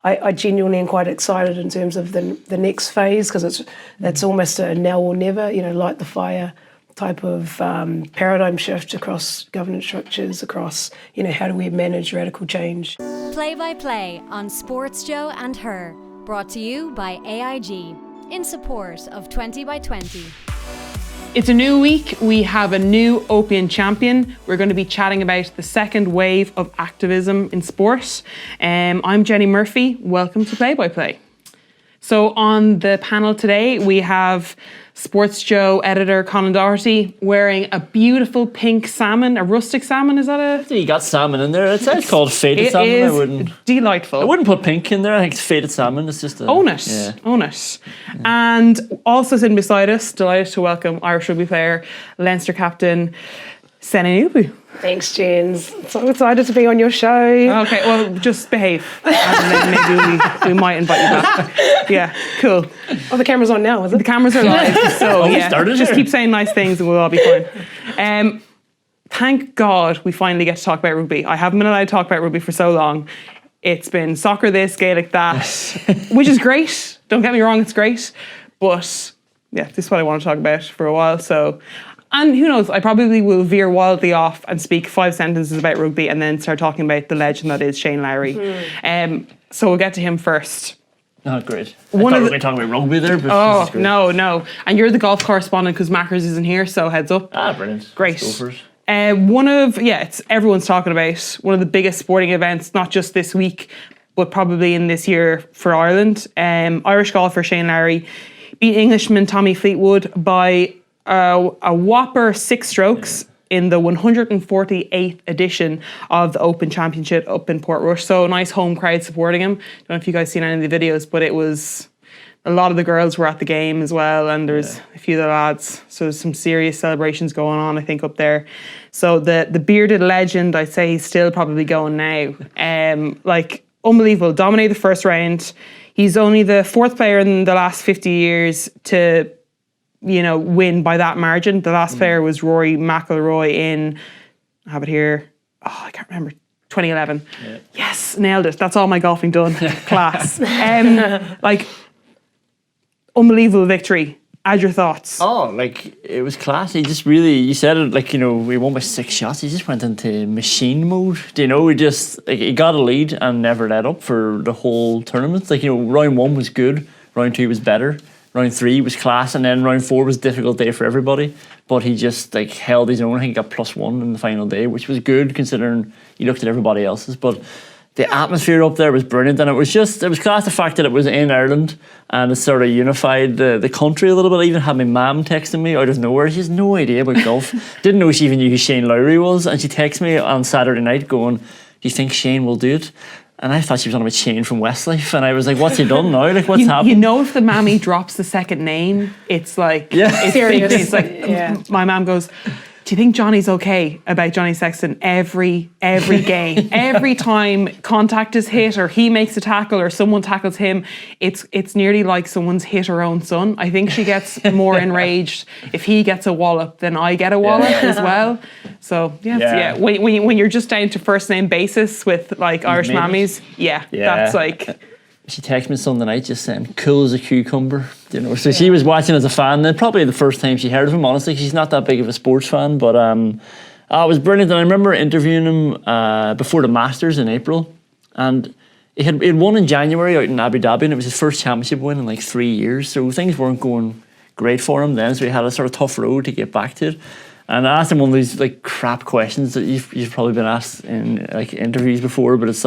I genuinely am quite excited in terms of the next phase, because it's almost a now or never, light the fire type of paradigm shift across governance structures, across, how do we manage radical change. Play-by-play on Sports Joe and Her, brought to you by AIG, in support of 20 by 20. It's a new week. We have a new Open champion. We're going to be chatting about the second wave of activism in sport. I'm Jenny Murphy. Welcome to Play-by-Play. So on the panel today, we have Sports Joe editor Conán Doherty wearing a beautiful pink salmon, a rustic salmon. Is that a? I think you got salmon in there. It's called faded salmon. It is delightful. I wouldn't put pink in there. I think it's faded salmon. It's just own it. Yeah. Own it. Yeah. And also sitting beside us, delighted to welcome Irish rugby player, Leinster captain, Sene Naoupu. Thanks, Jen. So excited to be on your show. Okay, well, just behave. And then maybe we might invite you back. Yeah, cool. Oh, the camera's on now, is it? The cameras are live, so just here. keep saying nice things and we'll all be fine. Thank God we finally get to talk about rugby. I haven't been allowed to talk about rugby for so long. It's been soccer this, Gaelic that, which is great. Don't get me wrong, it's great. But yeah, this is what I want to talk about for a while, so... And who knows, I probably will veer wildly off and speak 5 sentences about rugby and then start talking about the legend that is Shane Lowry. So we'll get to him first. Oh, great. I thought we were going to talk about rugby there. But no. And you're the golf correspondent because Mackers isn't here, so heads up. Brilliant. Great. Let's go for it. It's everyone's talking about one of the biggest sporting events, not just this week, but probably in this year for Ireland. Irish golfer Shane Lowry beat Englishman Tommy Fleetwood by a whopper 6 strokes in the 148th edition of the Open Championship up in Portrush. So a nice home crowd supporting him. Don't know if you guys seen any of the videos, but it was a lot of the girls were at the game as well, and there's a few of the lads. So there's some serious celebrations going on, I think, up there. So the bearded legend, I'd say he's still probably going now. Unbelievable. Dominated the first round. He's only the 4th player in the last 50 years to win by that margin. The last player was Rory McIlroy in, I have it here, I can't remember, 2011. Yeah. Yes, nailed it. That's all my golfing done. Class. Unbelievable victory. Add your thoughts. It was classy. Just really, you said it, we won by 6 shots. He just went into machine mode. He got a lead and never let up for the whole tournament. Round 1 was good. Round 2 was better. Round 3 was class, and then round 4 was a difficult day for everybody. But he just held his own. I think he got +1 in the final day, which was good considering you looked at everybody else's. But the atmosphere up there was brilliant, and it was class the fact that it was in Ireland and it sort of unified the country a little bit. I even had my mum texting me out of nowhere. She has no idea about golf. Didn't know she even knew who Shane Lowry was, and she texted me on Saturday night going, "Do you think Shane will do it?" And I thought she was on about Shane from Westlife, and I was like, "What's he done now? What's happened?" If the mammy drops the second name, it's it's serious. It's my mum goes, "Do you think Johnny's okay about Johnny Sexton every game? Every time contact is hit or he makes a tackle or someone tackles him, it's nearly like someone's hit her own son." I think she gets more enraged if he gets a wallop than I get a wallop as well. So when you're just down to first name basis with Irish mammies, that's She texted me Sunday night just saying, "Cool as a cucumber." So she was watching as a fan. Then probably the first time she heard of him, honestly. She's not that big of a sports fan, but it was brilliant. And I remember interviewing him before the Masters in April. And he had won in January out in Abu Dhabi, and it was his first championship win in 3 years. So things weren't going great for him then. So he had a sort of tough road to get back to it. And I asked him one of these crap questions that you've probably been asked in interviews before, but it's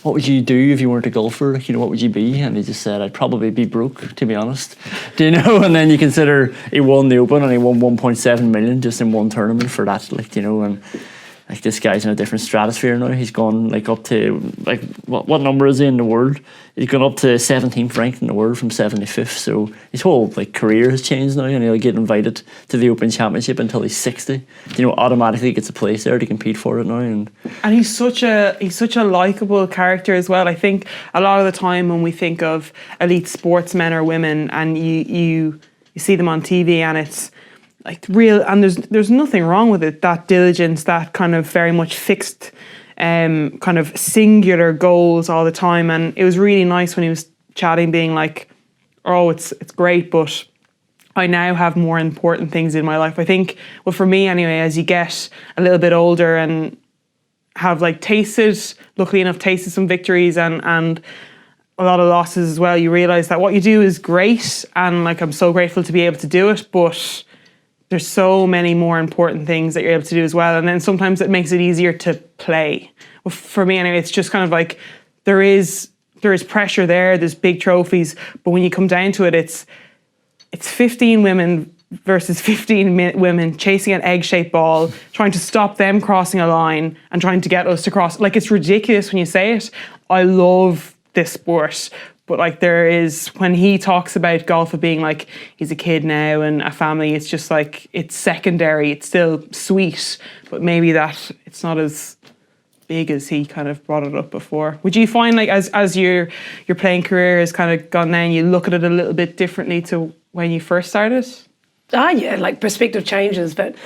what would you do if you weren't a golfer? What would you be? And he just said, "I'd probably be broke, to be honest." And then you consider he won the Open and he won 1.7 million just in one tournament for that, and this guy's in a different stratosphere now. He's gone up to what number is he in the world? He's gone up to 17th ranked in the world from 75th. So his whole career has changed now, and he'll get invited to the Open Championship until he's 60. Automatically gets a place there to compete for it now. And he's such a likable character as well. I think a lot of the time when we think of elite sportsmen or women, and you see them on TV, and it's real, and there's nothing wrong with it. That diligence, that kind of very much fixed kind of singular goals all the time. And it was really nice when he was chatting, being like, oh, it's great, but I now have more important things in my life. I think, well, for me anyway, as you get a little bit older and have like luckily enough, tasted some victories and a lot of losses as well, you realise that what you do is great, and like I'm so grateful to be able to do it, but there's so many more important things that you're able to do as well. And then sometimes it makes it easier to play. Well, for me anyway, it's just kind of like there is pressure there, there's big trophies, but when you come down to it, it's 15 women versus 15 women chasing an egg-shaped ball, trying to stop them crossing a line and trying to get us to cross. Like, it's ridiculous when you say it. I love this sport, but like there is, when he talks about golf of being like he's a kid now and a family, it's just like it's secondary. It's still sweet, but maybe that it's not as big as he kind of brought it up before. Would you find like as your playing career has kind of gone down, you look at it a little bit differently to when you first started? Yeah, like perspective changes. But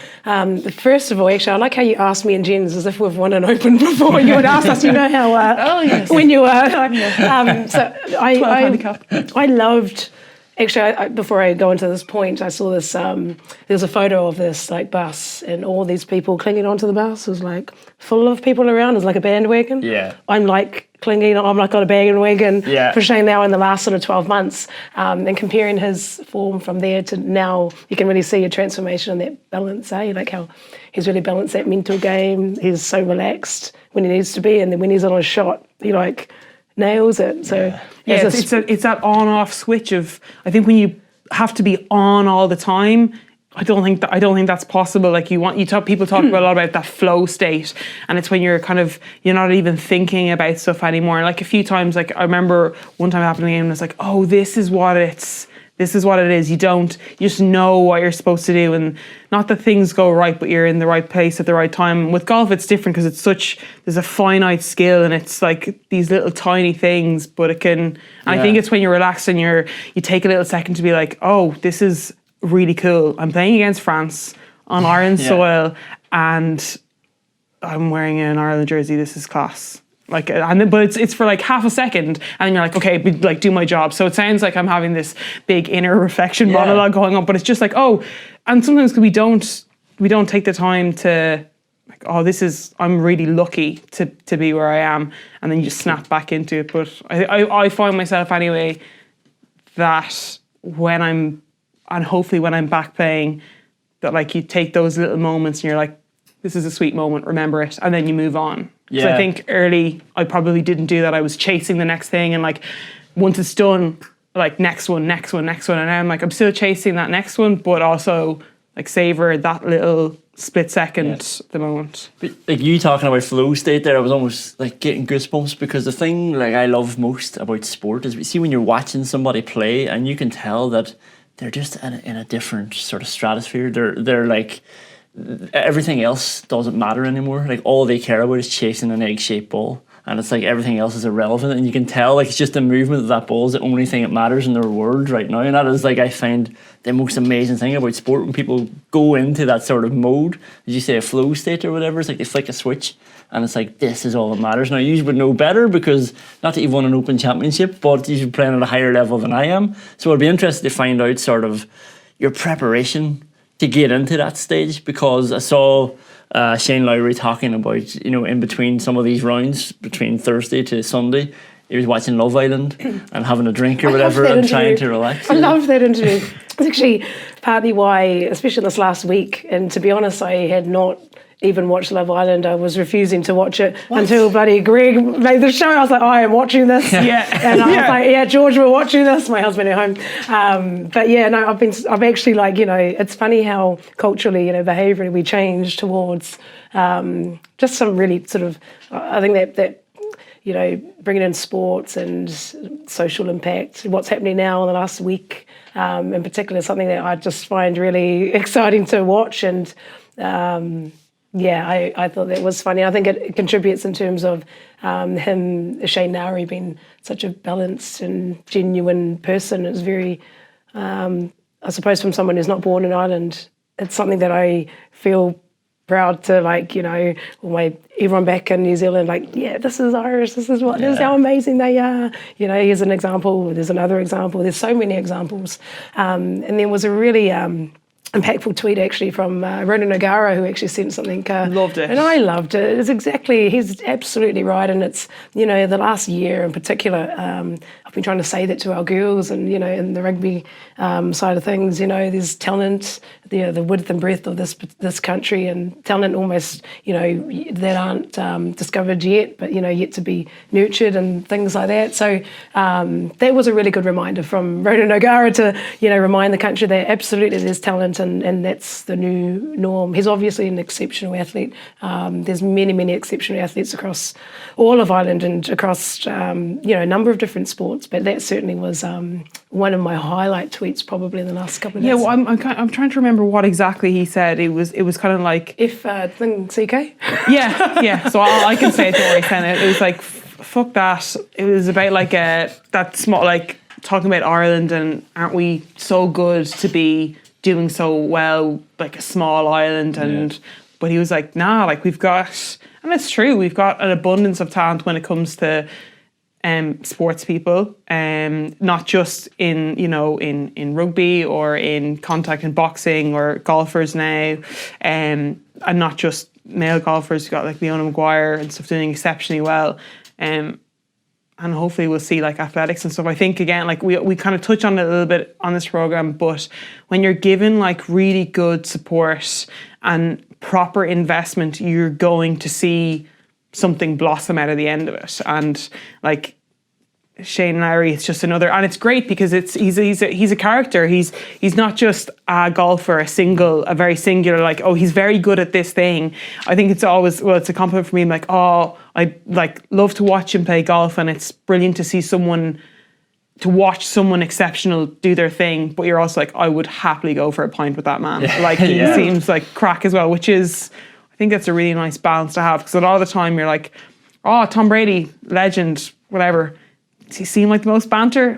first of all, actually, I like how you asked me in Jen's as if we've won an Open before. You would ask us, you know how oh yes, when you were. So I loved. Actually, before I go into this point, I saw this. There's a photo of this like bus and all these people clinging onto the bus. It was like full of people around. It was like a bandwagon. Yeah. I'm like clinging. I'm like on a bandwagon for Shane now in the last sort of 12 months. And comparing his form from there to now, you can really see a transformation in that balance. Like how he's really balanced that mental game. He's so relaxed when he needs to be, and then when he's on a shot, he like nails it. So it's that on-off switch of, I think when you have to be on all the time, I don't think that's possible. Like people talk about a lot about that flow state, and it's when you're not even thinking about stuff anymore. Like a few times, like I remember one time happening and it's like, oh, this is what it is. You just know what you're supposed to do, and not that things go right, but you're in the right place at the right time. With golf, it's different because there's a finite skill, and it's like these little tiny things, but it can, and I think it's when you're relaxed and you take a little second to be like, oh, this is really cool. I'm playing against France on Ireland soil, and I'm wearing an Ireland jersey. This is class. But it's for like half a second, and you're like, okay, like do my job. So it sounds like I'm having this big inner reflection monologue going on, but it's just like, oh, and sometimes we don't take the time to like, oh, I'm really lucky to be where I am, and then you just snap back into it. But I find myself anyway that hopefully when I'm back playing, that like you take those little moments and you're like, this is a sweet moment, remember it, and then you move on. Yeah. So I think early, I probably didn't do that. I was chasing the next thing, and like once it's done, like next one, and now I'm like, I'm still chasing that next one, but also like savor that little split second at the moment. But like you talking about flow state there, I was almost like getting goosebumps, because the thing like I love most about sport is, see when you're watching somebody play and you can tell that they're just in a different sort of stratosphere. They're like, everything else doesn't matter anymore. Like all they care about is chasing an egg-shaped ball, and it's like everything else is irrelevant, and you can tell like it's just the movement of that ball is the only thing that matters in their world right now. And that is like, I find the most amazing thing about sport, when people go into that sort of mode, as you say, a flow state or whatever. It's like they flick a switch and it's like, this is all that matters. Now you would know better, because not that you've won an Open Championship, but you've playing at a higher level than I am, so I'd be interested to find out sort of your preparation to get into that stage, because I saw Shane Lowry talking about, in between some of these rounds, between Thursday to Sunday, he was watching Love Island and having a drink or whatever and trying to relax. I love that interview. It's actually partly why, especially this last week, and to be honest, I had not even watched Love Island. I was refusing to watch it until bloody Greg made the show. I was like, I am watching this. And I was like, George, we're watching this. My husband at home. But yeah, no, I've actually like, it's funny how culturally, behaviourally we change towards just some really sort of, I think that bringing in sports and social impact, what's happening now in the last week in particular, is something that I just find really exciting to watch. And I thought that was funny. I think it contributes in terms of him, Shane Lowry, being such a balanced and genuine person. It's very, I suppose, from someone who's not born in Ireland, it's something that I feel proud to everyone back in New Zealand, this is Irish, this is how amazing they are. Here's an example, there's another example, there's so many examples. And there was a really impactful tweet actually from Ronan O'Gara, who actually sent something. Loved it. And I loved it. He's absolutely right. And it's, the last year in particular, I've been trying to say that to our girls and, in the rugby side of things, there's talent, the width and breadth of this country, and talent almost, that aren't discovered yet, but, yet to be nurtured and things like that. So that was a really good reminder from Ronan O'Gara to, remind the country that absolutely there's talent and that's the new norm. He's obviously an exceptional athlete. There's many, many exceptional athletes across all of Ireland and across, a number of different sports, but that certainly was one of my highlight tweets probably in the last couple of days. Yeah, well, I'm trying to remember what exactly he said. It was kind of like... CK? Yeah. So I can say it to Rory Sennett. It was like, fuck that. It was about that small, talking about Ireland and aren't we so good to be doing so well, like a small island, but he was like, nah, we've got, and it's true, we've got an abundance of talent when it comes to sports people, not just in rugby or in contact and boxing or golfers now, and not just male golfers. You've got Leona Maguire and stuff doing exceptionally well, and hopefully we'll see athletics and stuff. I think again, we kind of touch on it a little bit on this program, but when you're given really good support and proper investment, you're going to see something blossom out of the end of it. And Shane Lowry, it's just another, and it's great because he's a character. He's not just a golfer, a very singular, he's very good at this thing. I think it's always, it's a compliment for me. I'm I love to watch him play golf, and it's brilliant to watch someone exceptional do their thing, but you're also I would happily go for a pint with that man. He seems crack as well, which is, I think that's a really nice balance to have, because a lot of the time you're Tom Brady, legend, whatever. Does he seem like the most banter?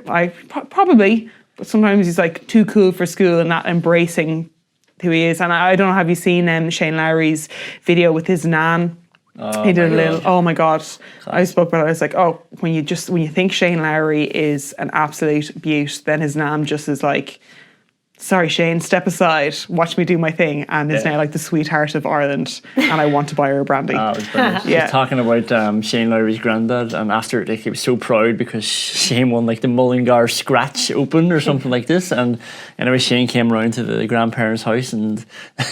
Probably, but sometimes he's too cool for school and not embracing who he is. And I don't know, have you seen Shane Lowry's video with his nan? He did a little, oh my God. I spoke about it, I was when you think Shane Lowry is an absolute beaut, then his nan just is sorry Shane, step aside, watch me do my thing, and is now the sweetheart of Ireland, and I want to buy her a brandy. It was brilliant. She was talking about Shane Lowry's granddad, and after he was so proud because Shane won the Mullingar Scratch Open or something like this, and anyway Shane came round to the grandparents' house, and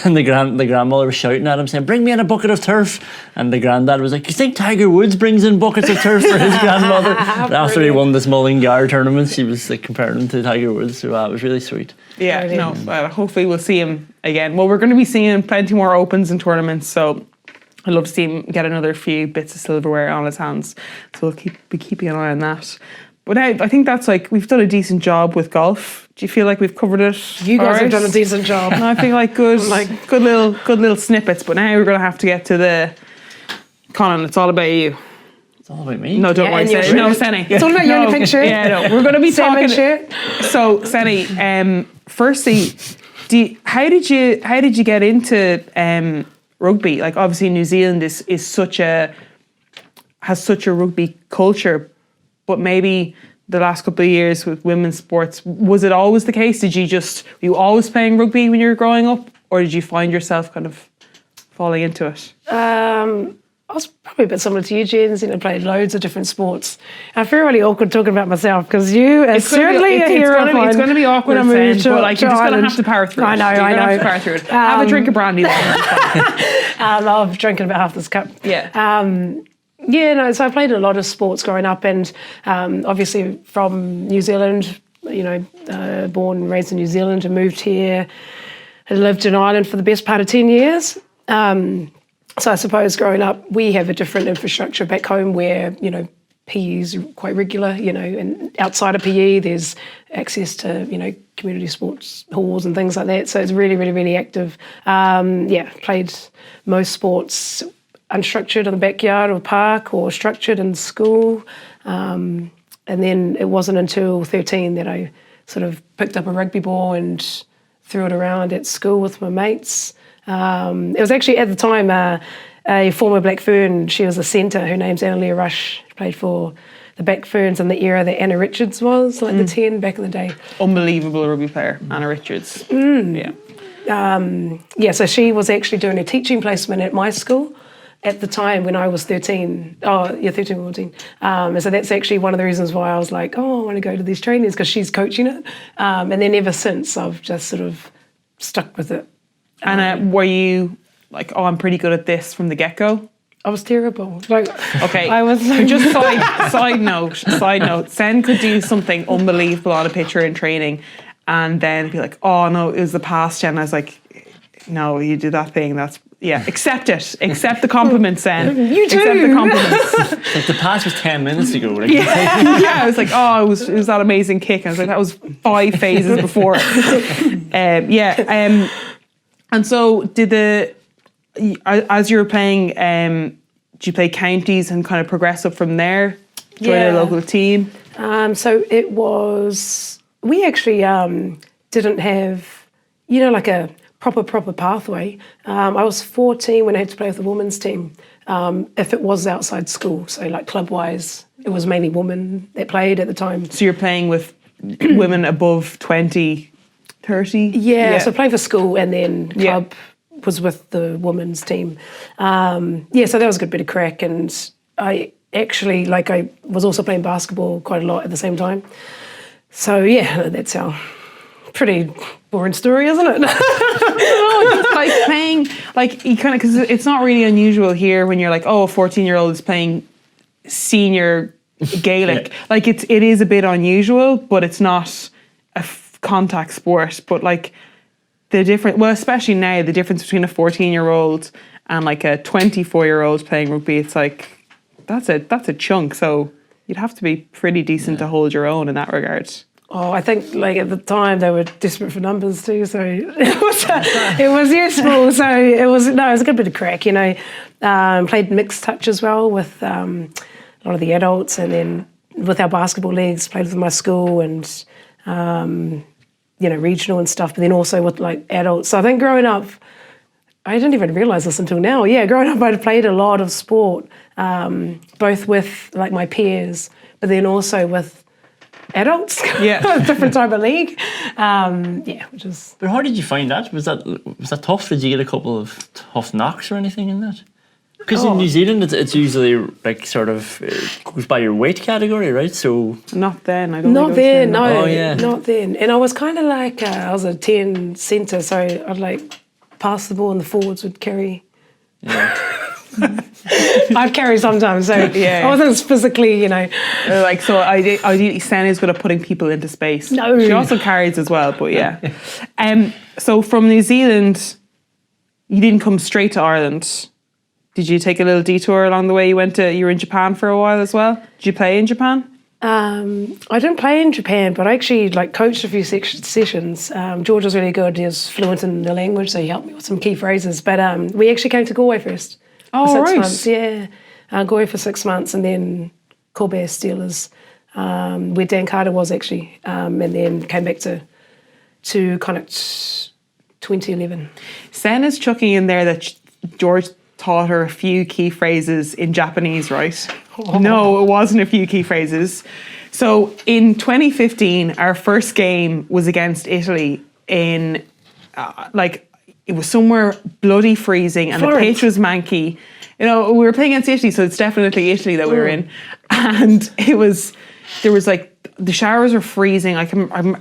the grandmother was shouting at him saying, bring me in a bucket of turf, and the granddad was you think Tiger Woods brings in buckets of turf for his grandmother? But after he won this Mullingar tournament, she was comparing him to Tiger Woods, so it was really sweet. Yeah, no, hopefully we'll see him again. Well, we're going to be seeing plenty more opens and tournaments, so I'd love to see him get another few bits of silverware on his hands. So we'll be keeping an eye on that. But now, I think that's we've done a decent job with golf. Do you feel like we've covered it? You guys have done a decent job. No, I feel good little snippets. But now we're going to have to get to the Conán. It's all about you. All about me? No, don't worry. No, Sene. It's all about you and your pink shirt. Yeah, no. We're going to be talking. Shirt. So, Sene, firstly, how did you get into rugby? Obviously, New Zealand is has such a rugby culture, but maybe the last couple of years with women's sports, was it always the case? Were you always playing rugby when you were growing up, or did you find yourself kind of falling into it? I was probably a bit similar to you, Jens. I played loads of different sports. I feel really awkward talking about myself because you are certainly a hero of mine. It's going to be awkward, when I moved but you're just going to have to power through it. I know. You're going to have to power through it. Have a drink of brandy later. I love drinking about half this cup. Yeah. So I played a lot of sports growing up, and obviously from New Zealand, born and raised in New Zealand and moved here. I lived in Ireland for the best part of 10 years. So I suppose growing up, we have a different infrastructure back home where, PE is quite regular, and outside of PE, there's access to, community sports halls and things like that. So it's really, really, really active. Played most sports unstructured in the backyard or park, or structured in school. And then it wasn't until 13 that I sort of picked up a rugby ball and threw it around at school with my mates. It was actually at the time a former Black Fern. She was a centre. Her name's Annalia Rush. She played for the Black Ferns in the era that Anna Richards was, like the 10 back in the day. Unbelievable rugby player, Anna Richards. Yeah. So she was actually doing a teaching placement at my school at the time when I was 13. 13 or 14. And so that's actually one of the reasons why I was like, I want to go to these trainings, because she's coaching it. And then ever since, I've just sort of stuck with it. And were you like, I'm pretty good at this from the get-go? I was terrible. Like, okay, I was just side note. Sen could do something unbelievable on a pitch or in training, and then be like, "Oh no, it was the past." And I was like, "No, you did that thing. Accept it. Accept the compliments, Sen. You too. Accept the compliments." Like the pass was 10 minutes ago. Like, I was like, "Oh, it was that amazing kick." I was like, "That was 5 phases before." And so as you were playing, did you play counties and kind of progress up from there? Join a local team? So it was, we actually didn't have, like a proper pathway. I was 14 when I had to play with the women's team. If it was outside school, so like club-wise, it was mainly women that played at the time. So you're playing with women above 20, 30? Yeah, so playing for school and then club was with the women's team. So that was a good bit of crack. And I actually, I was also playing basketball quite a lot at the same time. So that's our pretty boring story, isn't it? Just like playing, you kind of, because it's not really unusual here when you're like, a 14-year-old is playing senior Gaelic. It is a bit unusual, but it's not a contact sport. But the difference, especially now, the difference between a 14-year-old and a 24-year-old playing rugby, it's that's a chunk. So you'd have to be pretty decent to hold your own in that regard. Oh, I think at the time they were desperate for numbers too, so it was useful. So it was a good bit of crack, Played mixed touch as well with a lot of the adults, and then with our basketball leagues, played with my school and regional and stuff, but then also with adults. So I think growing up, I didn't even realise this until now. Yeah, growing up I'd played a lot of sport, both with my peers, but then also with adults. Yeah, different type of league. Which is. But how did you find that? Was that tough? Did you get a couple of tough knocks or anything in that? Because in New Zealand, it's usually goes by your weight category, right? So not then. I don't. Not then. No. Oh, yeah. Not then. And I was kind of I was a 10 centre, so I'd pass the ball and the forwards would carry. Yeah. I'd carry sometimes, so I wasn't physically, So ideally, Sen is good at putting people into space. No. She also carries as well, but yeah. So from New Zealand, you didn't come straight to Ireland. Did you take a little detour along the way? You were in Japan for a while as well. Did you play in Japan? I didn't play in Japan, but I actually coached a few sessions. George was really good. He was fluent in the language, so he helped me with some key phrases. But we actually came to Galway first. Oh, for 6 right. months, yeah. Galway for 6 months, and then Corbear Steelers, where Dan Carter was actually, and then came back to Connacht 2011. Sen is chucking in there that George taught her a few key phrases in Japanese, right? Oh. No, it wasn't a few key phrases. So in 2015, our first game was against Italy in it was somewhere bloody freezing and Florence. The pitch was manky. We were playing against Italy, so it's definitely Italy that we were in. And there was the showers were freezing.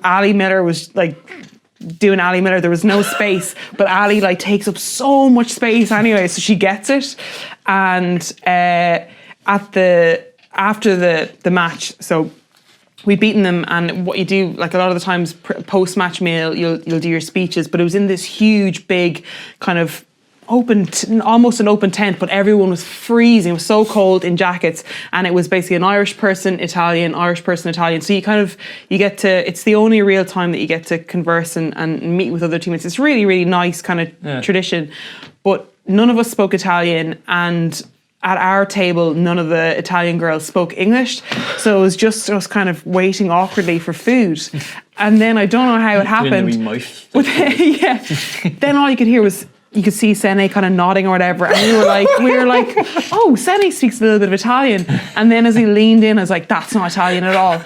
Ali Miller was doing Ali Miller. There was no space, but Ali takes up so much space anyway, so she gets it. And after the match, so we'd beaten them, and what you do, a lot of the times post-match meal, you'll do your speeches, but it was in this huge, big kind of almost an open tent, but everyone was freezing. It was so cold in jackets, and it was basically an Irish person, Italian. So you get to, it's the only real time that you get to converse and meet with other teammates. It's really, really nice kind of tradition. But none of us spoke Italian, and at our table, none of the Italian girls spoke English. So it was just us kind of waiting awkwardly for food. And then I don't know how it happened. But yeah. Then all you could hear was, you could see Sene kind of nodding or whatever. And we were like, oh, Sene speaks a little bit of Italian. And then as he leaned in, I was like, that's not Italian at all.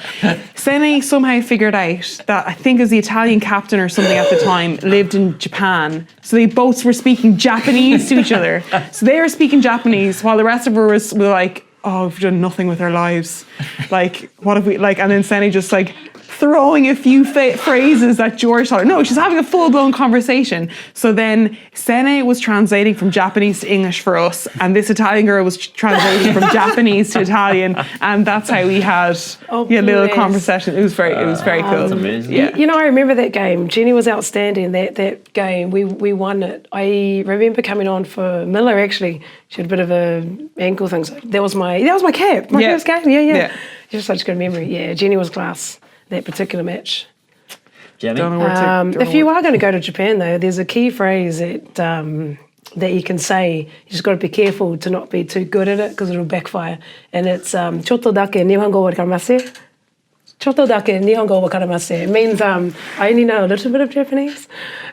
Sene somehow figured out that, I think as the Italian captain or something at the time, lived in Japan. So they both were speaking Japanese to each other. So they were speaking Japanese while the rest of us were like, oh, we've done nothing with our lives. Like, what have we, like, and then Sene just like, throwing a few phrases that George taught her. No, she's having a full-blown conversation. So then Sene was translating from Japanese to English for us, and this Italian girl was translating from Japanese to Italian, and that's how we had a little conversation. It was very cool. That's amazing. Yeah. You know, I remember that game. Jenny was outstanding that game. We won it. I remember coming on for Miller, actually. She had a bit of a ankle thing. So that was my cap. My first game. Yeah. She has such good memory. Yeah, Jenny was class. That particular match. Jenny? If you are going to go to Japan, though, there's a key phrase that you can say. You just got to be careful to not be too good at it because it'll backfire. And it's "Chotto dake nihongo wakarimasu." Chotto dake nihongo wakarimasu. It means I only know a little bit of Japanese,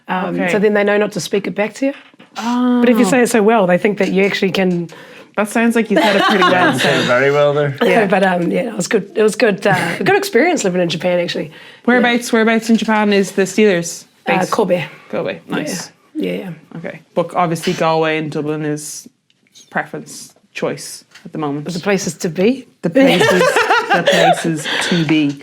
so then they know not to speak it back to you. But if you say it so well, they think that you actually can. That sounds like you said it pretty well. Said it very well there. Yeah, but it was good. It was good. A good experience living in Japan, actually. Whereabouts in Japan is the Steelers based? Kobe. Kobe, nice. Yeah. Okay, but obviously Galway and Dublin is preference choice at the moment. The places to be. The places to be.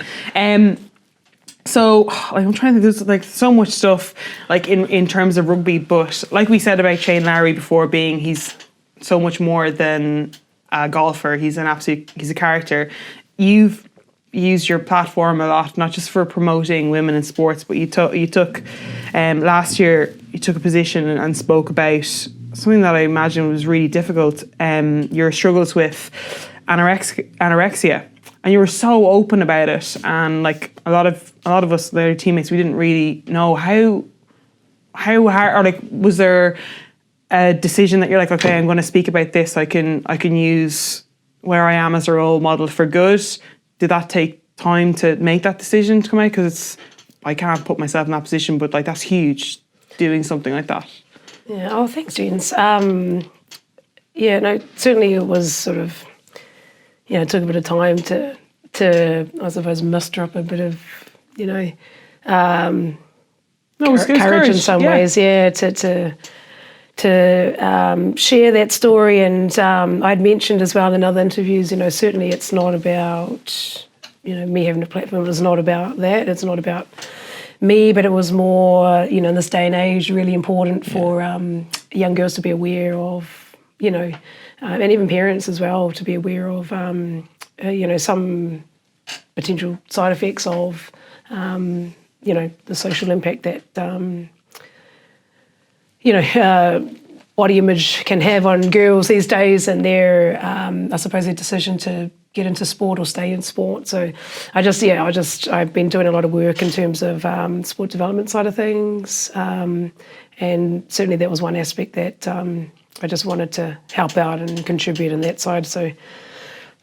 So I'm trying to. There's like so much stuff like in terms of rugby, but like we said about Shane Lowry before, he's so much more than a golfer. He's a character. You've used your platform a lot, not just for promoting women in sports, but you took last year you took a position and spoke about something that I imagine was really difficult. Your struggles with anorexia, and you were so open about it. And like a lot of us, their teammates, we didn't really know how hard, or like was there a decision that you're like, okay, I'm going to speak about this. I can use where I am as a role model for good. Did that take time to make that decision to come out? Because I can't put myself in that position, but like that's huge, doing something like that. Yeah. Oh, thanks, James. Certainly it was sort of, it took a bit of time to I suppose muster up a bit of, courage in some ways. Yeah. To share that story, and I'd mentioned as well in other interviews, certainly it's not about, me having a platform. It's not about that. It's not about me, but it was more, in this day and age, really important for young girls to be aware of, and even parents as well to be aware of, some potential side effects of, the social impact that, body image can have on girls these days, and their, I suppose, their decision to get into sport or stay in sport. So I've been doing a lot of work in terms of sport development side of things, and certainly that was one aspect that I just wanted to help out and contribute in that side. So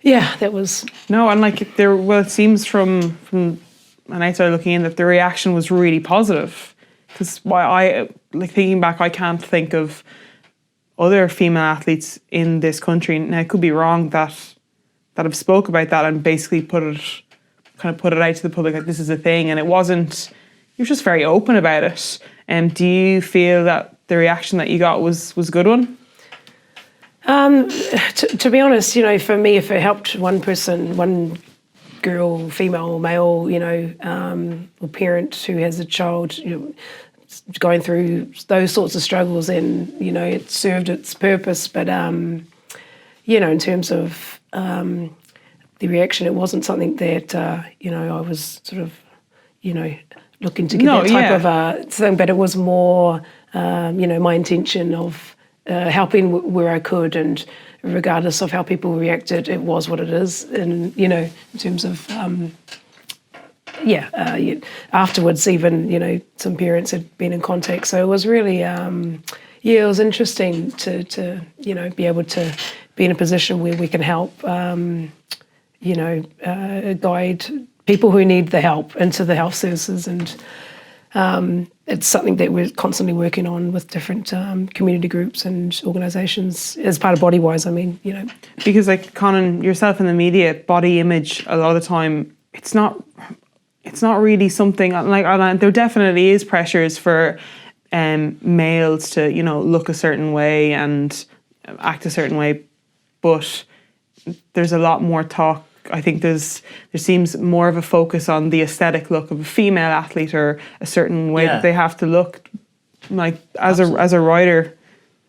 that was and like it seems from an outsider looking in that the reaction was really positive. Because thinking back, I can't think of other female athletes in this country, and I could be wrong, that have spoke about that and basically put it out to the public like this is a thing, and it wasn't. You're just very open about it. Do you feel that the reaction that you got was a good one? To be honest, for me, if it helped one person, one girl, female or male, or parent who has a child, going through those sorts of struggles, and it served its purpose. But in terms of the reaction, it wasn't something that I was sort of looking to get that type of thing. But it was more my intention of helping where I could, and regardless of how people reacted, it was what it is. And in terms of afterwards, even some parents had been in contact, so it was really Yeah, it was interesting to be able to be in a position where we can help, guide people who need the help into the health services, and it's something that we're constantly working on with different community groups and organisations as part of Bodywise. I mean, Because like Conán, yourself in the media, body image, a lot of the time, it's not really something like, there definitely is pressures for males to, look a certain way and act a certain way, but there's a lot more talk. I think there seems more of a focus on the aesthetic look of a female athlete, or a certain way that they have to look. Like as a rider,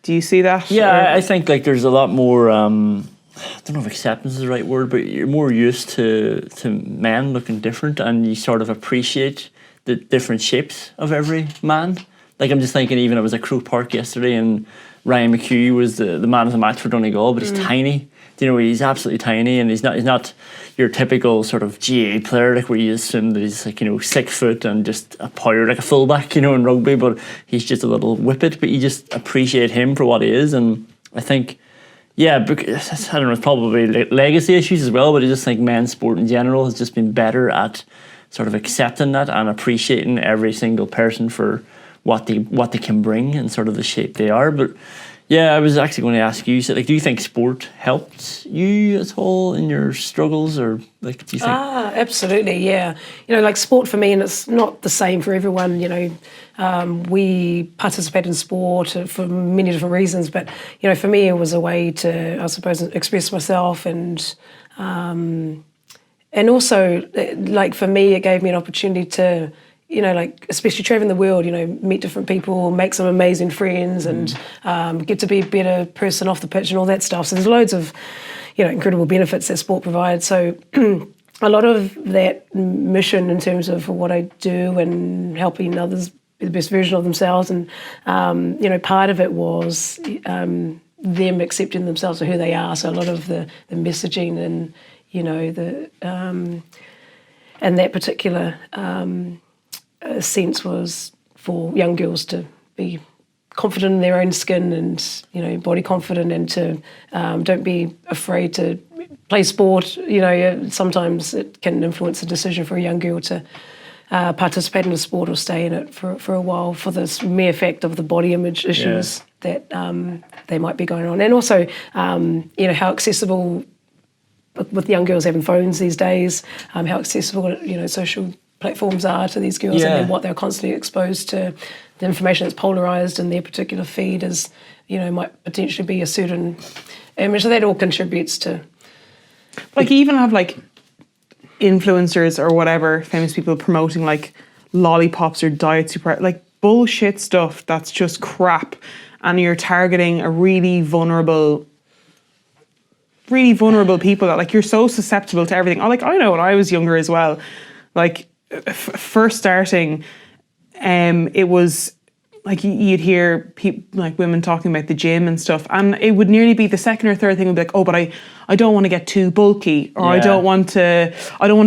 do you see that? Yeah, I think like there's a lot more. I don't know if acceptance is the right word, but you're more used to men looking different, and you sort of appreciate the different shapes of every man. Like I'm just thinking, even I was at Croke Park yesterday, and Ryan McHugh was the man of the match for Donegal, but he's tiny. He's absolutely tiny, and he's not your typical sort of GA player, like where you assume that he's like 6 foot and just a power like a fullback, in rugby. But he's just a little whippet. But you just appreciate him for what he is, and I think, because, I don't know, it's probably legacy issues as well. But I just think men's sport in general has just been better at sort of accepting that and appreciating every single person for what they can bring and sort of the shape they are. But yeah, I was actually going to ask you, so like, do you think sport helped you at all in your struggles, or like, do you think? Absolutely, yeah. Like sport for me, and it's not the same for everyone. We participate in sport for many different reasons, but for me, it was a way to, I suppose, express myself, and also, like for me, it gave me an opportunity to, especially traveling the world, meet different people, make some amazing friends, and get to be a better person off the pitch and all that stuff. So there's loads of, incredible benefits that sport provides. So a lot of that mission in terms of what I do and helping others be the best version of themselves, and, part of it was them accepting themselves for who they are. So a lot of the messaging and, and that particular sense was for young girls to be confident in their own skin, and body confident, and to don't be afraid to play sport. Sometimes it can influence the decision for a young girl to participate in a sport or stay in it for a while, for this mere fact of the body image issues that they might be going on, and also how accessible, with young girls having phones these days, how accessible social platforms are to these girls, and then what they're constantly exposed to, the information that's polarised in their particular feed is, might potentially be a certain image. So that all contributes to. Like you even have like influencers or whatever, famous people promoting like lollipops or diet super, like bullshit stuff that's just crap, and you're targeting a really vulnerable people that, like, you're so susceptible to everything. I know when I was younger as well, like first starting, it was like you'd hear people, like women talking about the gym and stuff, and it would nearly be the second or third thing would be like, oh, but I don't want to get too bulky, or I don't want to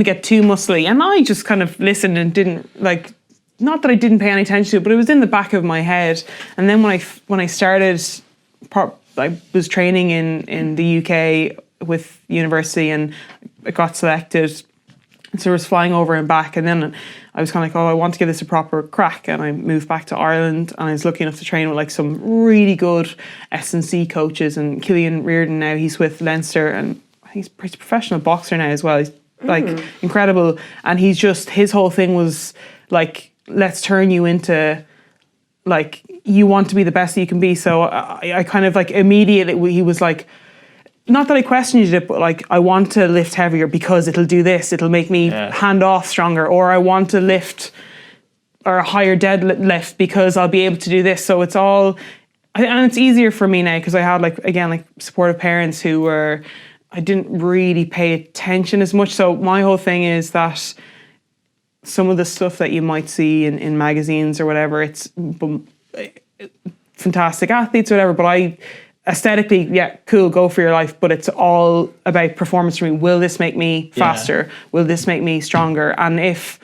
get too muscly, and I just kind of listened and didn't, like, not that I didn't pay any attention to it, but it was in the back of my head. And then when I started, I was training in the UK with university, and I got selected. So I was flying over and back, and then I was kind of like, oh, I want to give this a proper crack. And I moved back to Ireland, and I was lucky enough to train with like some really good S&C coaches. And Killian Reardon now, he's with Leinster, and he's a professional boxer now as well. He's like incredible. And his whole thing was like, let's turn you into, like, you want to be the best that you can be. So I kind of like immediately, he was like, not that I questioned it, but like, I want to lift heavier because it'll do this. It'll make me hand off stronger. Or I want to lift or a higher deadlift because I'll be able to do this. So it's all, and it's easier for me now because I had, like, again, like supportive parents who were, I didn't really pay attention as much. So my whole thing is that some of the stuff that you might see in magazines or whatever, it's fantastic athletes or whatever, but aesthetically, yeah, cool, go for your life, but it's all about performance for me. Will this make me faster? Will this make me stronger? And if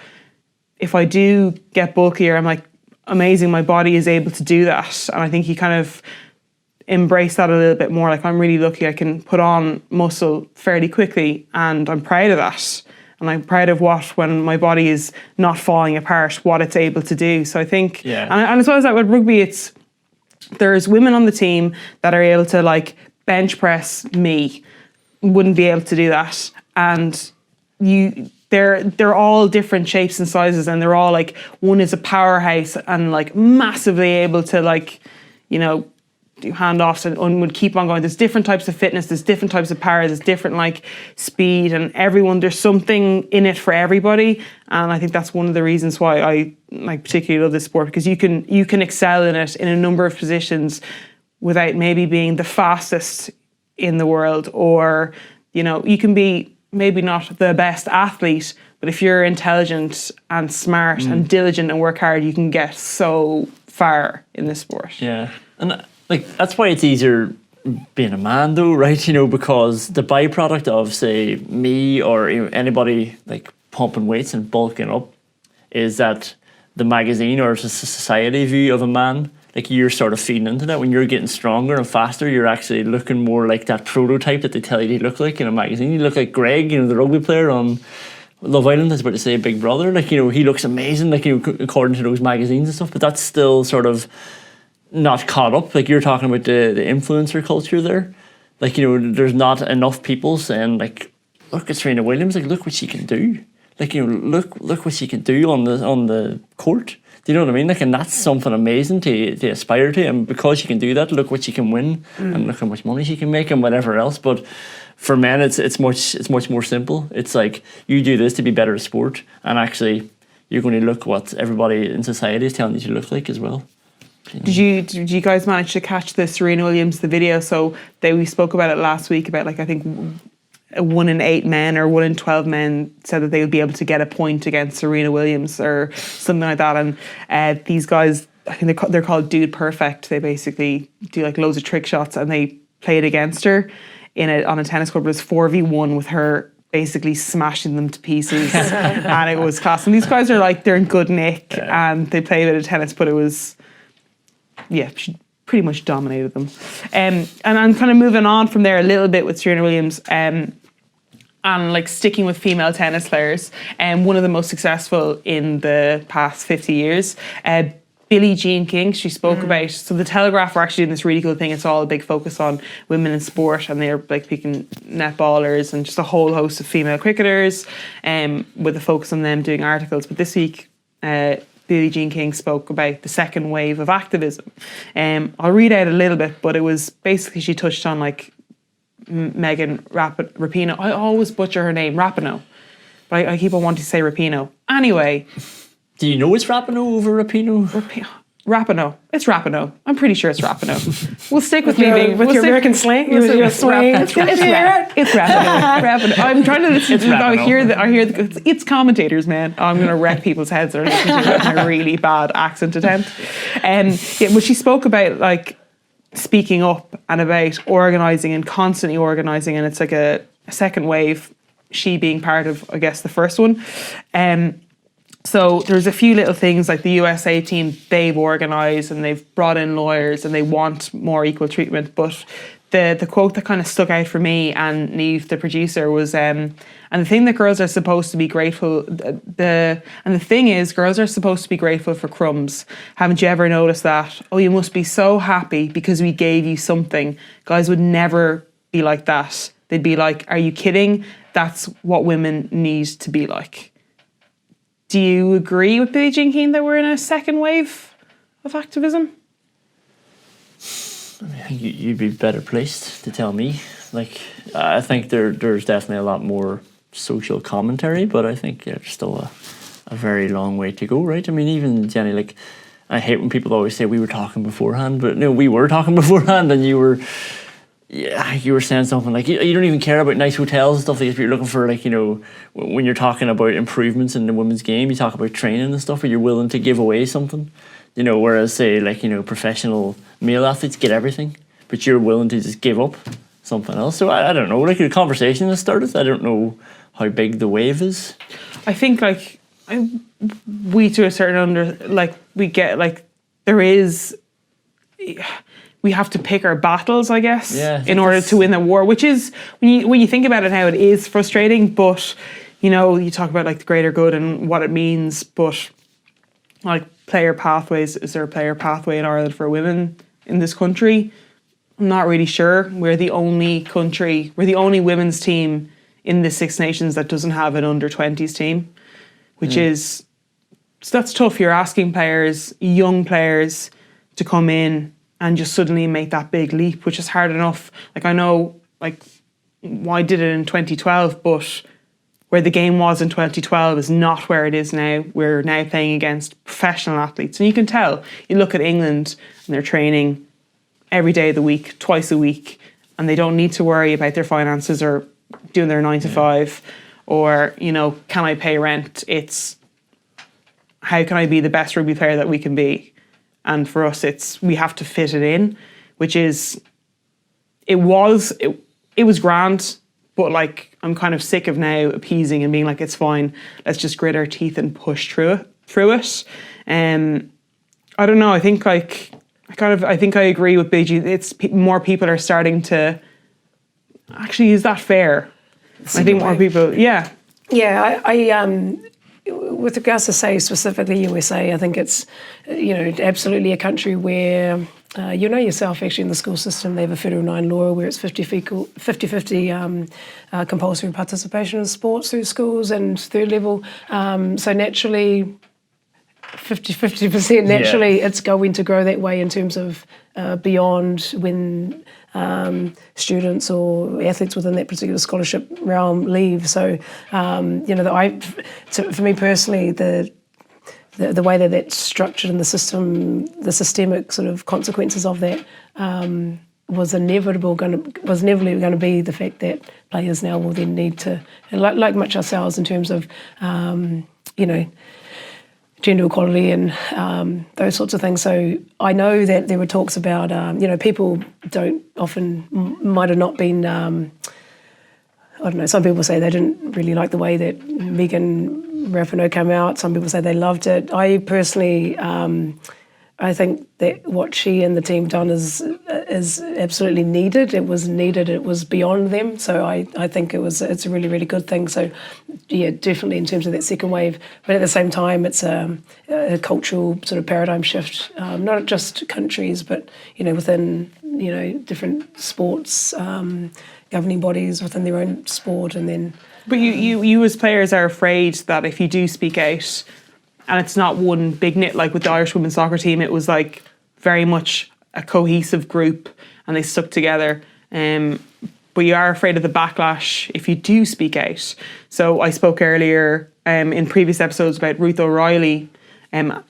I do get bulkier, I'm like, amazing, my body is able to do that. And I think he kind of embraced that a little bit more. Like, I'm really lucky I can put on muscle fairly quickly, and I'm proud of that. And I'm proud of when my body is not falling apart, what it's able to do. So I think, and as well as that with rugby, there's women on the team that are able to like bench press me, wouldn't be able to do that. And they're all different shapes and sizes, and they're all like, one is a powerhouse and like massively able to like, you know, do handoffs and would keep on going. There's different types of fitness, there's different types of power, there's different like speed, and there's something in it for everybody. And I think that's one of the reasons why I like particularly love this sport, because you can excel in it in a number of positions without maybe being the fastest in the world, or, you know, you can be maybe not the best athlete, but if you're intelligent and smart and diligent and work hard, you can get so far in this sport. Yeah. And like, that's why it's easier being a man though, right? You know, because the byproduct of, say, me or, you know, anybody like pumping weights and bulking up is that the magazine or the society view of a man, like, you're sort of feeding into that. When you're getting stronger and faster, you're actually looking more like that prototype that they tell you look like in a magazine. You look like Greg, you know, the rugby player on Love Island. I was about to say Big Brother. Like, you know, he looks amazing, like, you know, according to those magazines and stuff, but that's still sort of not caught up. Like, you're talking about the influencer culture there. Like, you know, there's not enough people saying, like, look at Serena Williams, like, look what she can do. Like, you know, look what she can do on the court. Do you know what I mean? Like, and that's something amazing to aspire to. And because she can do that, look what she can win, and look how much money she can make and whatever else. But for men, it's much more simple. It's like, you do this to be better at sport, and actually you're going to look what everybody in society is telling you to look like as well. Did you guys manage to catch the Serena Williams, the video? So we spoke about it last week about, like, I think 1 in 8 men or 1 in 12 men said that they would be able to get a point against Serena Williams or something like that. And these guys, I think they're called Dude Perfect. They basically do like loads of trick shots, and they played against her on a tennis court. But it was 4v1 with her basically smashing them to pieces. And it was class. And these guys are like, they're in good nick, and they play a bit of tennis, but it was, yeah, she pretty much dominated them. And I'm kind of moving on from there a little bit with Serena Williams, and like sticking with female tennis players, and one of the most successful in the past 50 years, Billie Jean King. She spoke about, so the Telegraph were actually doing this really cool thing. It's all a big focus on women in sport, and they're like picking netballers and just a whole host of female cricketers, with a focus on them doing articles. But this week, Billie Jean King spoke about the second wave of activism. I'll read out a little bit, but it was basically, she touched on like Megan Rapinoe. I always butcher her name, Rapinoe, but I keep on wanting to say Rapinoe. Anyway. Do you know it's Rapinoe over Rapinoe? Rapinoe. It's Rapinoe. I'm pretty sure it's Rapinoe. We'll stick with your American slang. It's Rapinoe. Rapinoe. I'm trying to listen to I hear it's commentators, man. I'm going to wreck people's heads. They're listening to a really bad accent attempt. But she spoke about like speaking up and about organising and constantly organising, and it's like a second wave, she being part of, I guess, the first one. So there's a few little things, like the USA team, they've organised and they've brought in lawyers and they want more equal treatment. But the quote that kind of stuck out for me and Niamh, the producer, was, and the thing that girls are supposed to be grateful, the thing is, girls are supposed to be grateful for crumbs. Haven't you ever noticed that? Oh, you must be so happy because we gave you something. Guys would never be like that. They'd be like, are you kidding? That's what women need to be like. Do you agree with Billie Jean King that we're in a second wave of activism? I think you'd be better placed to tell me. Like, I think there's definitely a lot more social commentary, but I think there's still a very long way to go, right? I mean, even Jenny, like, I hate when people always say we were talking beforehand, but no, we were talking beforehand, and you were saying something like you don't even care about nice hotels and stuff like that. You're looking for, like, you know, when you're talking about improvements in the women's game, you talk about training and stuff, or you're willing to give away something, you know, whereas, say, like, you know, professional male athletes get everything, but you're willing to just give up something else. So I don't know, like, the conversation has started. I don't know how big the wave is. I think, like, we to a certain we get there is. We have to pick our battles, I guess, in order to win the war, which is, when you think about it now, it is frustrating, but, you talk about the greater good and what it means, but player pathways, is there a player pathway in Ireland for women in this country? I'm not really sure. We're the only women's team in the Six Nations that doesn't have an under-20s team, which is, so that's tough. You're asking players, young players, to come in and just suddenly make that big leap, which is hard enough. I know, why did it in 2012, but where the game was in 2012 is not where it is now. We're now playing against professional athletes. And you can tell, you look at England and they're training every day of the week, twice a week, and they don't need to worry about their finances or doing their 9 to 5 or, can I pay rent? It's how can I be the best rugby player that we can be? And for us, we have to fit it in, which is, it was grand, but I'm kind of sick of now appeasing and being it's fine. Let's just grit our teeth and push through it. I don't know. I think I think I agree with Billie Jean. It's more people are starting to actually, is that fair? I think more people, yeah. Yeah, I with regards to, say, specifically USA, I think it's, absolutely a country where, yourself, actually, in the school system, they have a Federal 9 law where it's 50-50 compulsory participation in sports through schools and third level. So naturally, 50% naturally, it's going to grow that way in terms of beyond when students or athletes within that particular scholarship realm leave. So, for me personally, the way that that's structured in the system, the systemic sort of consequences of that was inevitably going to be the fact that players now will then need to, and like much ourselves in terms of, gender equality and those sorts of things. So I know that there were talks about, people might have not been, I don't know, some people say they didn't really like the way that Megan Rapinoe came out. Some people say they loved it. I personally, I think that what she and the team done is absolutely needed. It was needed. It was beyond them. So I think it's a really, really good thing. So yeah, definitely in terms of that second wave. But at the same time, it's a cultural sort of paradigm shift, not just countries, but within different sports, governing bodies within their own sport, and then. But you as players are afraid that if you do speak out. And it's not one big knit, like with the Irish women's soccer team, it was very much a cohesive group and they stuck together. But you are afraid of the backlash if you do speak out. So I spoke earlier in previous episodes about Ruth O'Reilly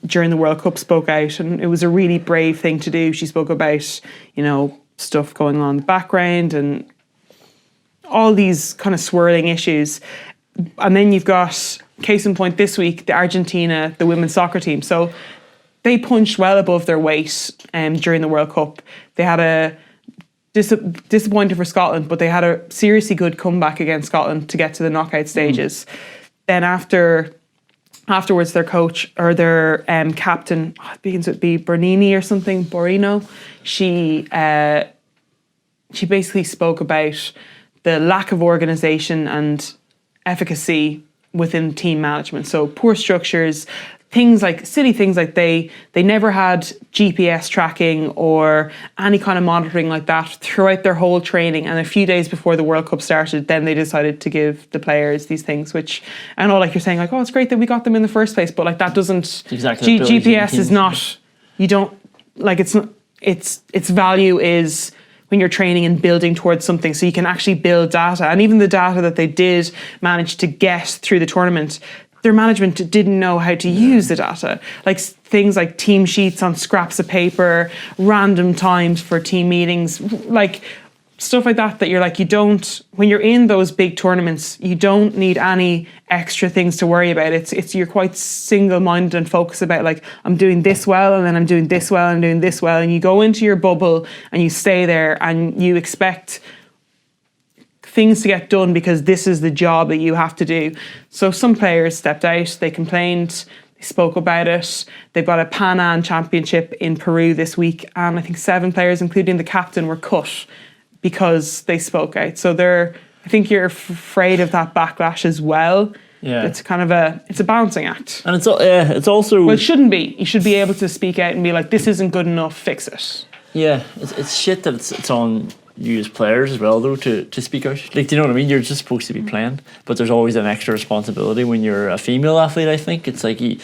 during the World Cup spoke out, and it was a really brave thing to do. She spoke about, stuff going on in the background and all these kind of swirling issues. And then you've got, case in point this week, the Argentina, the women's soccer team. So they punched well above their weight during the World Cup. They had a disappointing for Scotland, but they had a seriously good comeback against Scotland to get to the knockout stages. Then afterwards, their coach or their captain, it begins with B, Bernini or something, Borino. She basically spoke about the lack of organisation and efficacy within team management. So poor structures, silly things like they never had GPS tracking or any kind of monitoring like that throughout their whole training. And a few days before the World Cup started, then they decided to give the players these things, which I know, you're saying, it's great that we got them in the first place, but that doesn't, exactly GPS is not, you don't, it's not, its value is when you're training and building towards something, so you can actually build data. And even the data that they did manage to get through the tournament, their management didn't know how to use the data. Things like team sheets on scraps of paper, random times for team meetings, stuff like that you're you don't, when you're in those big tournaments, you don't need any extra things to worry about. You're quite single-minded and focused about I'm doing this well, and then I'm doing this well, and I'm doing this well, and you go into your bubble and you stay there and you expect things to get done because this is the job that you have to do. So some players stepped out, they complained, they spoke about it. They've got a Conán championship in Peru this week, and I think 7 players, including the captain, were cut because they spoke out. So I think you're afraid of that backlash as well. Yeah. It's kind of it's a balancing act. And it's also... Well, it shouldn't be. You should be able to speak out and be like, this isn't good enough, fix it. Yeah, it's shit that it's on you as players as well, though, to speak out. Like, do you know what I mean? You're just supposed to be playing, but there's always an extra responsibility when you're a female athlete, I think. It's like, you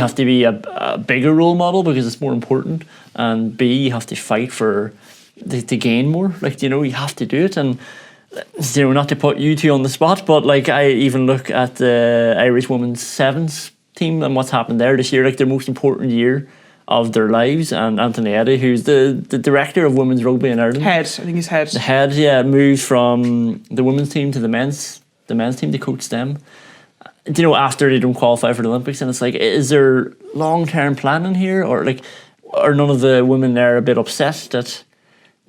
have to be a bigger role model because it's more important, and B, you have to fight to gain more. Like, you have to do it. And, not to put you two on the spot, but, like, I even look at the Irish women's sevens team and what's happened there this year, like, their most important year of their lives, and Anthony Eddy, who's the director of women's rugby in Ireland. I think he's head. The head, yeah, moved from the women's team to the men's team to coach them. After they don't qualify for the Olympics, and it's like, is there long-term planning here, or are none of the women there a bit upset that,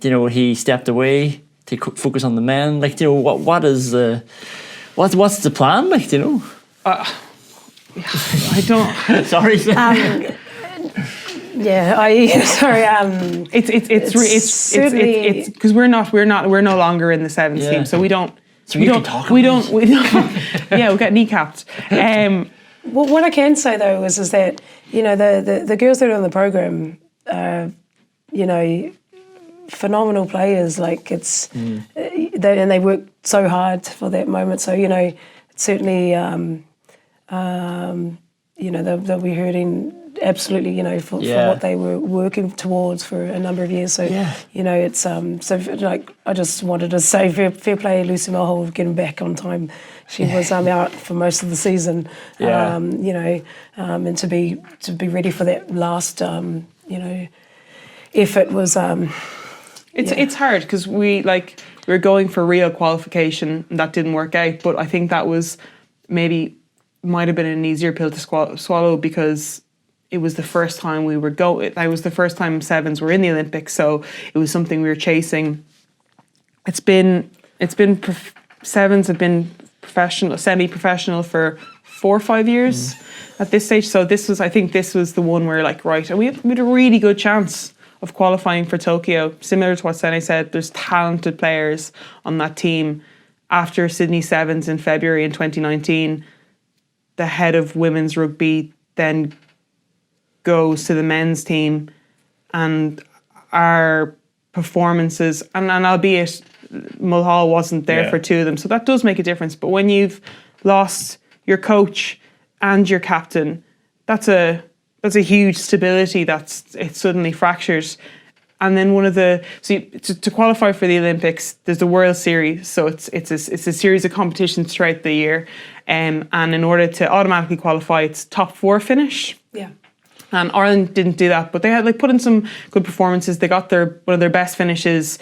he stepped away to focus on the men? Like, what is what's the plan? Like, I don't. Sorry. Yeah, sorry. It's because we're no longer in the sevens team, so we don't. So we don't. Yeah, we'll get kneecapped. Well, what I can say though is that the girls that are on the program, phenomenal players. Like they work so hard for that moment. So certainly they'll be hurting. Absolutely, for what they were working towards for a number of years. So, it's I just wanted to say fair play, Lucy Mulhall, getting back on time. She was out for most of the season. And to be ready for that last, effort was. It's hard because we were going for real qualification and that didn't work out. But I think that was might have been an easier pill to swallow because it was the first time we were going. It was the first time sevens were in the Olympics, so it was something we were chasing. Sevens have been professional, semi-professional for 4 or 5 years at this stage. So I think this was the one where right, and we had a really good chance of qualifying for Tokyo. Similar to what Sene said, there's talented players on that team. After Sydney Sevens in February in 2019, the head of women's rugby then goes to the men's team, and our performances, and albeit Mulhall wasn't there for 2 of them, so that does make a difference. But when you've lost your coach and your captain, that's a huge stability it suddenly fractures. And then to qualify for the Olympics, there's the World Series, so it's a series of competitions throughout the year, and in order to automatically qualify, it's top 4 finish. Yeah. And Ireland didn't do that, but they had put in some good performances. They got one of their best finishes.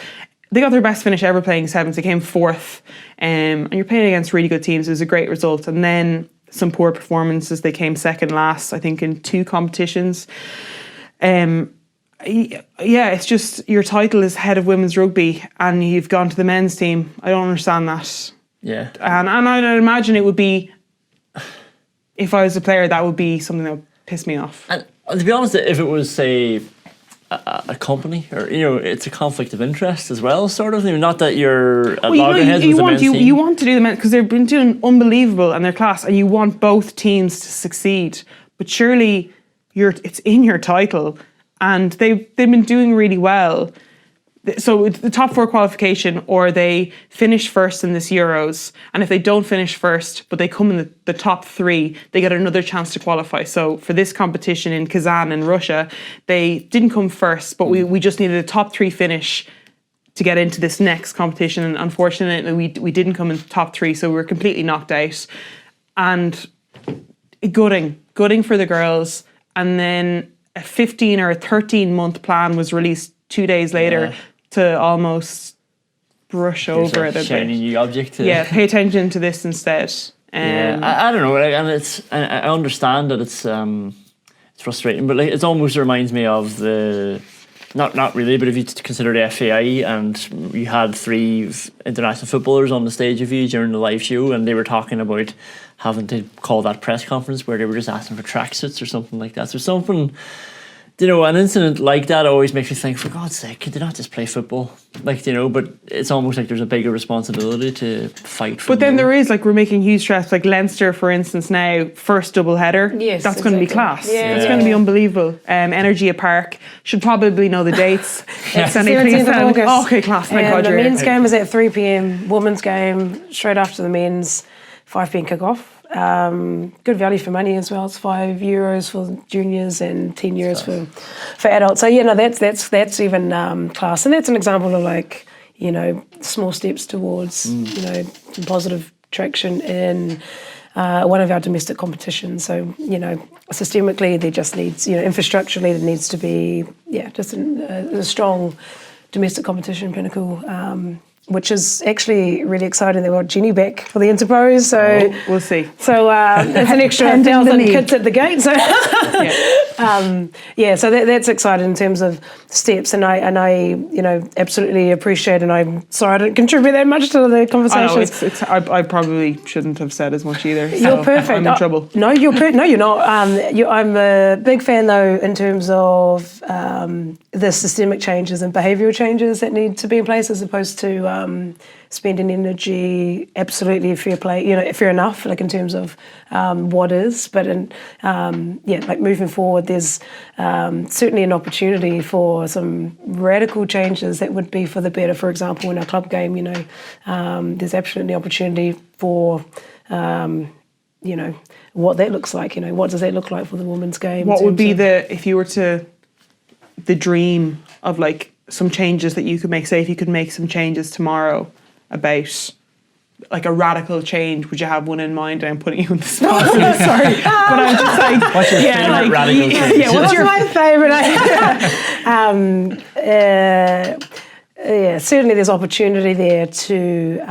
They got their best finish ever playing sevens. They came 4th, and you're playing against really good teams. It was a great result. And then some poor performances. They came second last, I think, in 2 competitions. It's just your title is head of women's rugby, and you've gone to the men's team. I don't understand that. Yeah, and I'd imagine it would be, if I was a player, that would be something that would piss me off. And to be honest, if it was, say, a company, or it's a conflict of interest as well, sort of. Not that you're at loggerheads with the men's team. You want to do the men because they've been doing unbelievable and they're class, and you want both teams to succeed. But surely, it's in your title, and they've been doing really well. So it's the top 4 qualification, or they finish first in this Euros, and if they don't finish first, but they come in the top 3, they get another chance to qualify. So for this competition in Kazan in Russia, they didn't come first, but we just needed a top 3 finish to get into this next competition, and unfortunately we didn't come in the top 3, so we were completely knocked out. And gutting for the girls, and then a 15 or a 13-month plan was released 2 days later. To almost brush over it a bit. Shiny new object. Pay attention to this instead. I don't know, and I understand that it's frustrating, but it almost reminds me of the not really, but if you consider the FAI and you had 3 international footballers on the stage with you during the live show, and they were talking about having to call that press conference where they were just asking for tracksuits or something like that. So something, you know, an incident like that always makes me think, for God's sake, could they not just play football? Like, you know, but it's almost like there's a bigger responsibility to fight for. But then there is, like, we're making huge stress, like Leinster, for instance, now, first double header. Yes, that's going to be class. Yeah. It's going to be unbelievable. Energy at Park, should probably know the dates. It's 17th of August. Oh, okay, class. Thank God the you're men's here. game is at 3 p.m. Women's game straight after the men's, 5 p.m. kick-off. Good value for money as well. It's €5 for juniors and €10 for adults. So yeah, no, that's even class, and that's an example of, like, you know, small steps towards you know, some positive traction in one of our domestic competitions. So, you know, systemically there just needs, you know, infrastructurally there needs to be just a strong domestic competition pinnacle. Which is actually really exciting. They got Jenny back for the Interpros, so we'll see. So it's an extra 1,000 kids at the gate. So so that's exciting in terms of steps, and I you know, absolutely appreciate. And I'm sorry I didn't contribute that much to the conversations. I probably shouldn't have said as much either. You're perfect. I'm in trouble. No, no, you're not. I'm a big fan though in terms of the systemic changes and behavioural changes that need to be in place, as opposed to spending energy. Absolutely fair play, you know, fair enough, like in terms of what is, but in like moving forward, there's certainly an opportunity for some radical changes that would be for the better. For example, in our club game, you know, there's absolutely opportunity for you know, what that looks like. You know, what does that look like for the women's game? What would be if you were to, the dream of, like, some changes that you could make? Say if you could make some changes tomorrow about, like, a radical change, would you have one in mind? I'm putting you on the spot. I'm sorry, but I'm just like, what's your favourite radical change? Yeah, what's my favourite? Certainly there's opportunity there to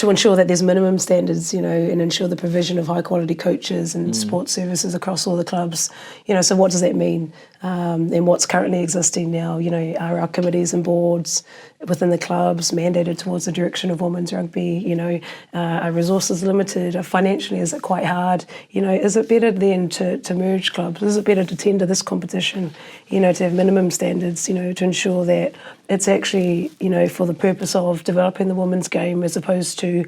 ensure that there's minimum standards, you know, and ensure the provision of high quality coaches and sports services across all the clubs. You know, so what does that mean? And what's currently existing now, you know, are our committees and boards within the clubs mandated towards the direction of women's rugby? You know, are resources limited? Financially, is it quite hard? You know, is it better then to merge clubs? Is it better to tender this competition? You know, to have minimum standards, you know, to ensure that it's actually, you know, for the purpose of developing the women's game as opposed to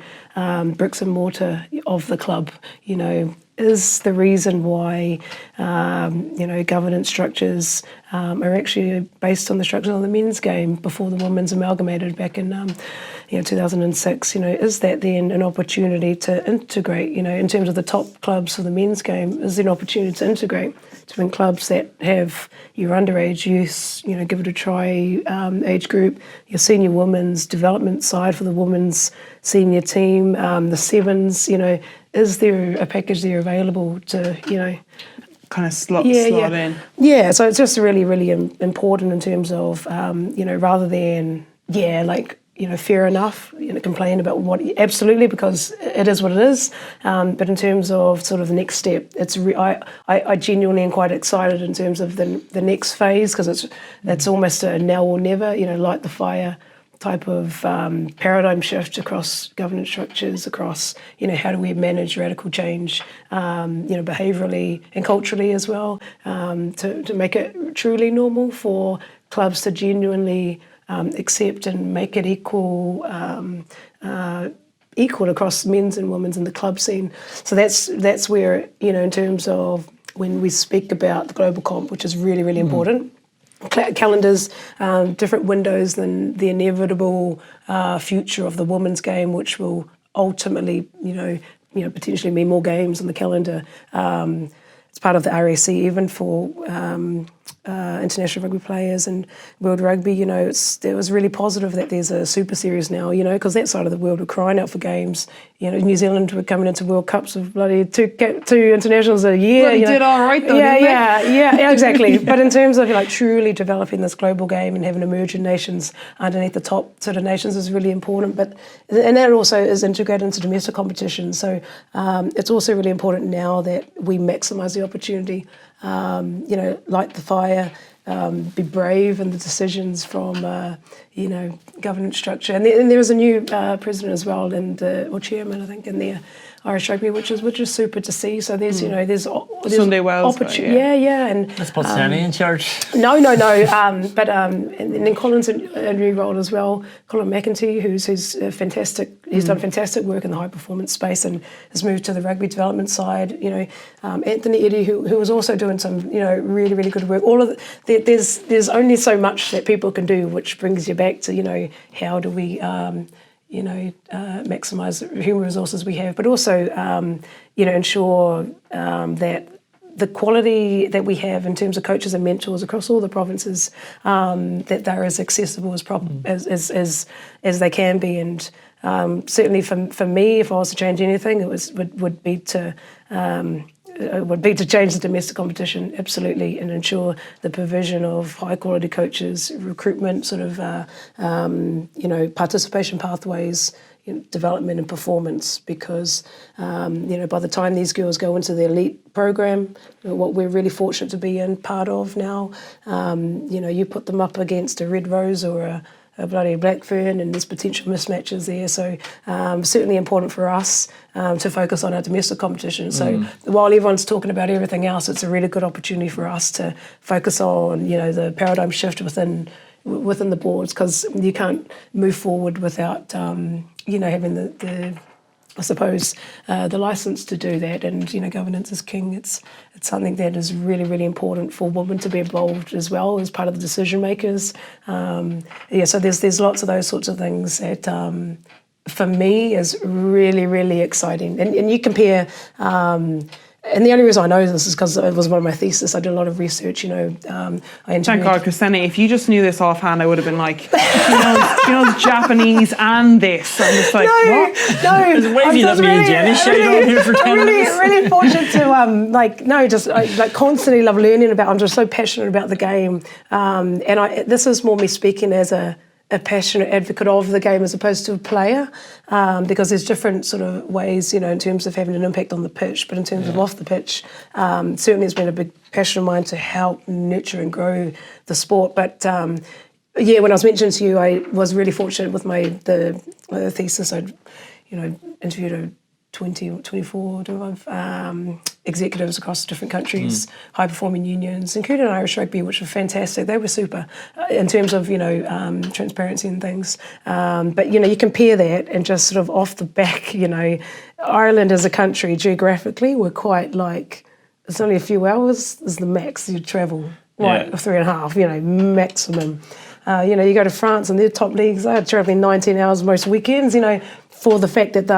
bricks and mortar of the club, you know, is the reason why, you know, governance structures are actually based on the structure of the men's game before the women's amalgamated back in, 2006. You know, is that then an opportunity to integrate? You know, in terms of the top clubs for the men's game, is there an opportunity to integrate between clubs that have your underage youth? You know, give it a try age group, your senior women's development side for the women's senior team, the sevens. You know, is there a package there available to, you know, kind of slot in? Yeah, so it's just really, really important in terms of, you know, rather than, like, you know, fair enough, you know, complain about what, absolutely, because it is what it is. But in terms of sort of the next step, it's I genuinely am quite excited in terms of the next phase, because it's almost a now or never, you know, light the fire type of paradigm shift across governance structures, across, you know, how do we manage radical change, you know, behaviourally and culturally as well, to make it truly normal for clubs to genuinely accept and make it equal across men's and women's in the club scene. So that's where, you know, in terms of when we speak about the global comp, which is really, really important, calendars, different windows than the inevitable future of the women's game, which will ultimately, you know, potentially mean more games on the calendar. It's part of the RSC even for international rugby players and World Rugby. You know, it was really positive that there's a Super Series now, you know, because that side of the world were crying out for games. You know, New Zealand were coming into World Cups of bloody two internationals a year. Bloody did all right though, didn't they? Yeah, exactly. But in terms of, like, truly developing this global game and having emerging nations underneath the top sort of nations is really important. And that also is integrated into domestic competition. So it's also really important now that we maximise the opportunity light the fire, be brave in the decisions from, governance structure. And there was a new president as well, or chairman, I think, in there. Irish Rugby, which is super to see. So there's there's Sunday Wells, opportunity. Yeah, and let's put Sene in charge. No. But and then Colin's in a new role as well. Colin McEntee, who's fantastic. He's done fantastic work in the high performance space and has moved to the rugby development side. Anthony Eddy, who was also doing some really really good work. All of there's only so much that people can do, which brings you back to how do we maximise the human resources we have, but also, ensure that the quality that we have in terms of coaches and mentors across all the provinces, that they're as accessible as they can be. And certainly for me, if I was to change anything, it would be to change the domestic competition, absolutely, and ensure the provision of high quality coaches, recruitment, sort of, participation pathways, development and performance. Because, by the time these girls go into the elite program, what we're really fortunate to be in part of now, you put them up against a Red Rose or a bloody Blackfern, and there's potential mismatches there. So certainly important for us to focus on our domestic competition. So while everyone's talking about everything else, it's a really good opportunity for us to focus on the paradigm shift within the boards, because you can't move forward without having the I suppose the license to do that. And governance is king. It's something that is really really important for women to be involved as well as part of the decision makers. So there's lots of those sorts of things that for me is really really exciting. And you compare. And the only reason I know this is because it was one of my thesis. I did a lot of research, I interviewed... Thank God, because Sene, if you just knew this offhand, I would have been like, she knows Japanese and this. I'm just like, what? No, Why have you let me and Jenny shade on here for 10 minutes? Really fortunate to, constantly love learning about. I'm just so passionate about the game. And this is more me speaking as a passionate advocate of the game as opposed to a player, because there's different sort of ways, in terms of having an impact on the pitch, but in terms of off the pitch, certainly it's been a big passion of mine to help nurture and grow the sport. But when I was mentioning to you, I was really fortunate with the thesis. I'd interviewed 24 executives across different countries, high-performing unions, including Irish Rugby, which were fantastic. They were super in terms of, transparency and things. But, you compare that and just sort of off the back, Ireland as a country, geographically, we're quite it's only a few hours is the max you travel, right, or 3.5, maximum. You go to France and their top leagues, they're travelling 19 hours most weekends, for the fact that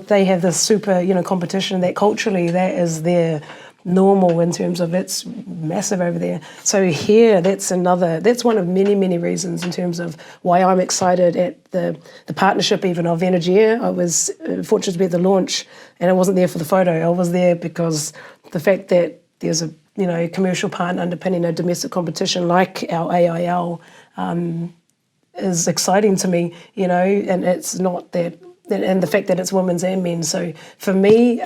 they have this super, competition that culturally that is their normal in terms of it's massive over there. So here, that's one of many, many reasons in terms of why I'm excited at the partnership even of Energia. I was fortunate to be at the launch, and I wasn't there for the photo. I was there because the fact that there's a commercial partner underpinning a domestic competition like our AIL is exciting to me, and it's not that, and the fact that it's women's and men's. So for me,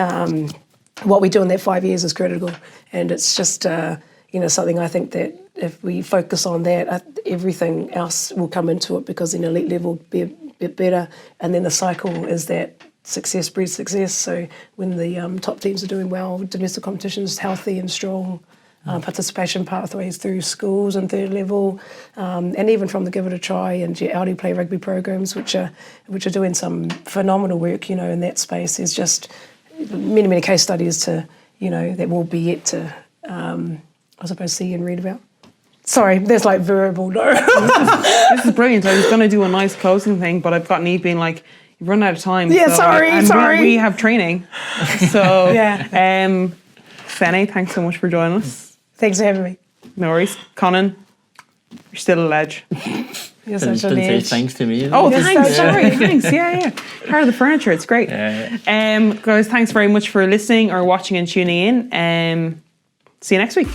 what we do in that 5 years is critical, and it's just something I think that if we focus on that, everything else will come into it, because in elite level will be a bit better, and then the cycle is that success breeds success. So when the top teams are doing well, domestic competition is healthy and strong. Participation pathways through schools and third level, and even from the Give It a Try and JOE.ie rugby programs, which are doing some phenomenal work, in that space. There's just many, many case studies to, that will be yet to, I suppose, see and read about. Sorry, there's verbal. No. This is brilliant. I was going to do a nice closing thing, but I've got Eve being like, you've run out of time. Yeah, so, sorry. We have training. So, yeah. Sene, thanks so much for joining us. Thanks for having me. No worries. Conán, you're still a ledge. You're such a Didn't say ledge. thanks to me. Oh, thanks. Sorry, thanks. Yeah. Part of the furniture. It's great. Yeah. Guys, thanks very much for listening or watching and tuning in. See you next week.